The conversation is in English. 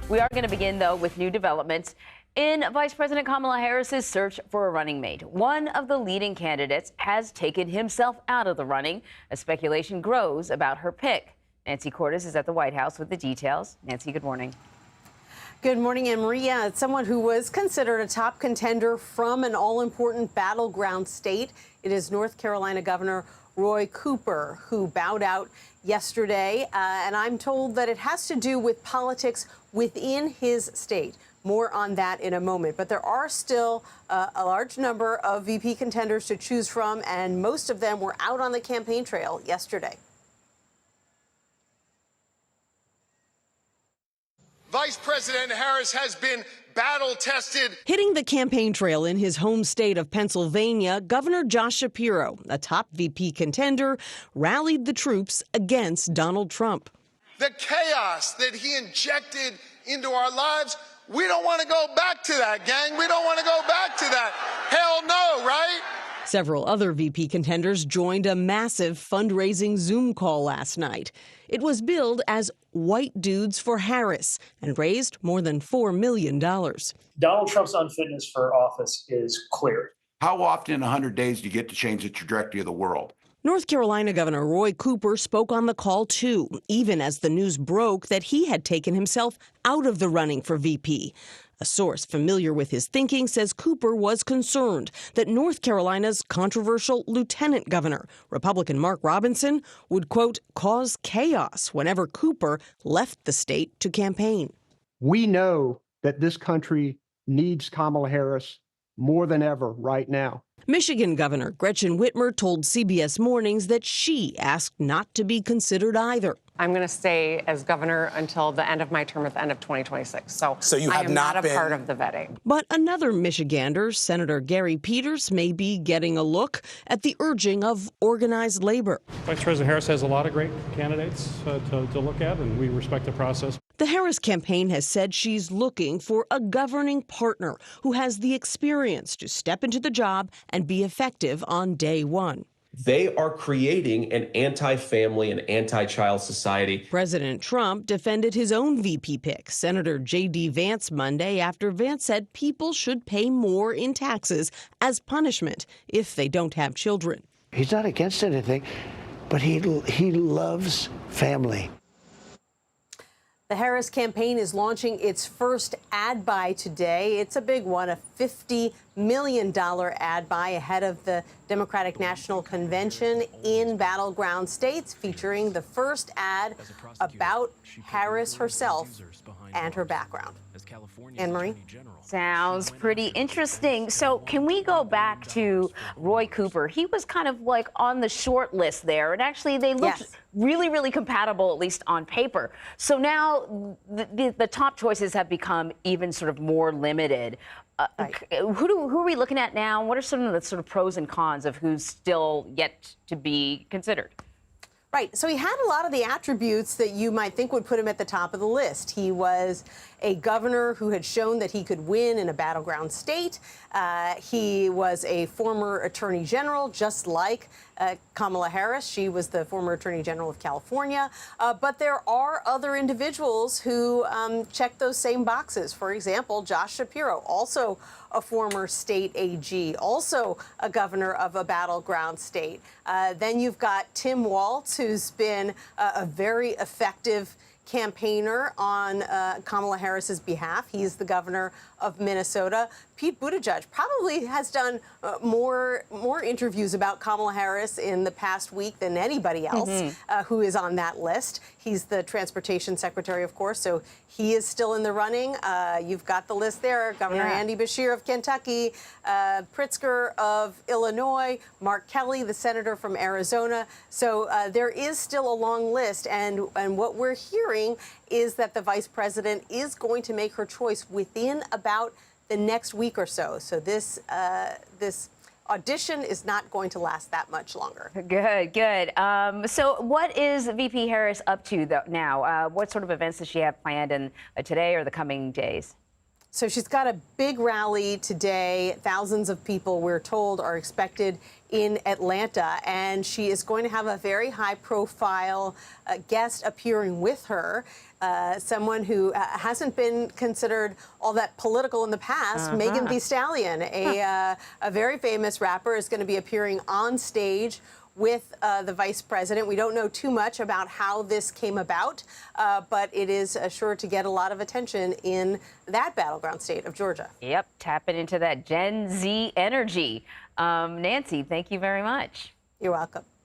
We are going to begin, though, with new developments in Vice President Kamala Harris's search for a running mate. One of the leading candidates has taken himself out of the running as speculation grows about her pick. Nancy Cordes is at the White House with the details. Nancy, good morning. Good morning, Anne Maria. Someone who was considered a top contender from an all-important battleground state. It is North Carolina Governor Roy Cooper, who bowed out yesterday. And I'm told that it has to do with politics within his state. More on that in a moment. But there are still a large number of VP contenders to choose from, and most of them were out on the campaign trail yesterday. Vice President Harris has been battle-tested. Hitting the campaign trail in his home state of Pennsylvania, Governor Josh Shapiro, a top VP contender, rallied the troops against Donald Trump. The chaos that he injected into our lives, we don't want to go back to that, gang. We don't want to go back to that. Hell no, right? Several other VP contenders joined a massive fundraising Zoom call last night. It was billed as White Dudes for Harris and raised more than $4 million. Donald Trump's unfitness for office is clear. How often in 100 days do you get to change the trajectory of the world? North Carolina Governor Roy Cooper spoke on the call, too, even as the news broke that he had taken himself out of the running for VP. A source familiar with his thinking says Cooper was concerned that North Carolina's controversial lieutenant governor, Republican Mark Robinson, would, quote, cause chaos whenever Cooper left the state to campaign. We know that this country needs Kamala Harris more than ever right now. Michigan Governor Gretchen Whitmer told CBS Mornings that she asked not to be considered either. I'm going to stay as governor until the end of my term at the end of 2026. So you have I am not a part of the vetting. But another Michigander, Senator Gary Peters, may be getting a look at the urging of organized labor. Vice President Harris has a lot of great candidates to look at, and we respect the process. The Harris campaign has said she's looking for a governing partner who has the experience to step into the job and be effective on day one. They are creating an anti-family and anti-child society. President Trump defended his own VP pick, Senator J.D. Vance, Monday after Vance said people should pay more in taxes as punishment if they don't have children. He's not against anything, but he loves family. The Harris campaign is launching its first ad buy today. It's a big one, a $50 million ad buy ahead of the Democratic National Convention in battleground states, featuring the first ad about Harris herself and her background. Anne-Marie? Sounds pretty interesting. So can we go back to Roy Cooper? He was kind of like on the short list there, and actually they looked really, really compatible, at least on paper. So now the top choices have become even sort of more limited. Who are we looking at now? What are some of the sort of pros and cons of who's still yet to be considered? Right. So he had a lot of the attributes that you might think would put him at the top of the list. He was a governor who had shown that he could win in a battleground state. He was a former attorney general, just like Kamala Harris. She was the former attorney general of California. But there are other individuals who check those same boxes. For example, Josh Shapiro, also a former state AG, also a governor of a battleground state. Then you've got Tim Walz, who's been a very effective campaigner on Kamala Harris's behalf. He's the governor of Minnesota. Pete Buttigieg probably has done more interviews about Kamala Harris in the past week than anybody else who is on that list. He's the transportation secretary, of course, so he is still in the running. You've got the list there. Governor Andy Beshear of Kentucky, Pritzker of Illinois, Mark Kelly, the senator from Arizona. So there is still a long list. And what we're hearing is that the vice president is going to make her choice within about the next week or so. So this audition is not going to last that much longer. Good, good. So what is VP Harris up to now? What sort of events does she have planned in today or the coming days? So she's got a big rally today. Thousands of people, we're told, are expected in Atlanta, and she is going to have a very high-profile guest appearing with her, someone who hasn't been considered all that political in the past. Megan Thee Stallion, a very famous rapper, is going to be appearing on stage with the vice president. We don't know too much about how this came about, but it is sure to get a lot of attention in that battleground state of Georgia. Yep, tapping into that Gen Z energy. Nancy, thank you very much. You're welcome.